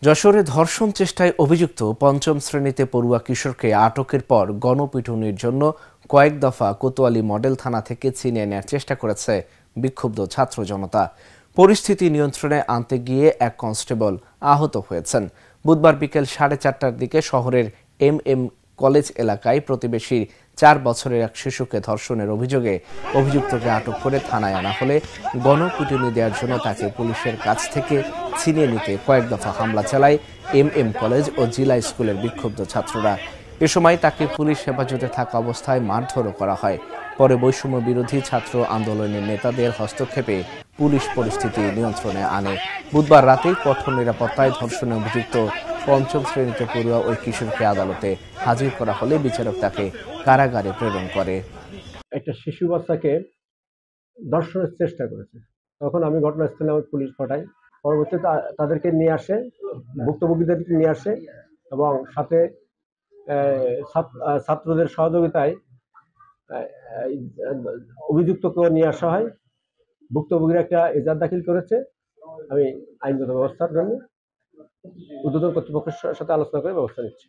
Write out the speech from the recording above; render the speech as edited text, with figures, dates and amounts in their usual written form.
যশোরে ধর্ষণ চেষ্টায় অভিযুক্ত পঞ্চম শ্রেণীতে পড়ুয়া কিশোরকে আটকের পর গণপিটুনির জন্য কয়েক দফা কোতোয়ালি মডেল থানা থেকে ছিনিয়ে নেওয়ার চেষ্টা করেছে বিক্ষুব্ধ ছাত্র জনতা। পরিস্থিতি নিয়ন্ত্রণে আনতে গিয়ে এক কনস্টেবল আহত হয়েছেন। বুধবার বিকেল 4:30টার দিকে শহরের এম কলেজ এলাকায় প্রতিবেশীর 4 বছরের এক শিশুকে ধর্ষণের অভিযোগে অভিযুক্তকে আটক করে থানায় আনা হলে গণপিটুনি দেওয়ার জন্য তাকে পুলিশের কাছ থেকে ছিনিয়ে নিতে কয়েক দফা হামলা চালায় এম কলেজ ও জিলা স্কুলের বিক্ষুব্ধ ছাত্ররা। এ সময় তাকে পুলিশ হেফাজতে থাকা অবস্থায় মারধরও করা হয়। পরে বৈষম্য বিরোধী ছাত্র আন্দোলনের নেতাদের হস্তক্ষেপে পুলিশ পরিস্থিতি নিয়ন্ত্রণে আনে। বুধবার রাতেই কঠোর নিরাপত্তায় ধর্ষণে অভিযুক্ত পঞ্চম শ্রেণীতে পড়ুয়া ওই কিশোরকে আদালতে হাজির করা হলে বিচারক তাকে কারাগারে প্রেরণ করে। একটা শিশু বাচ্চাকে ধর্ষণের চেষ্টা করেছে। তখন আমি ঘটনাস্থলে আমার পুলিশ পাঠাই। পরবর্তীতে তাদেরকে নিয়ে আসে, ভুক্তভোগীদেরকে নিয়ে আসে এবং সাথে ছাত্রদের সহযোগিতায় অভিযুক্তকেও নিয়ে আসা হয়। ভুক্তভোগীরা একটা এজাহার দাখিল করেছে। আমি আইনগত ব্যবস্থার জন্য ঊর্ধ্বতন কর্তৃপক্ষের সাথে আলোচনা করে ব্যবস্থা নিচ্ছি।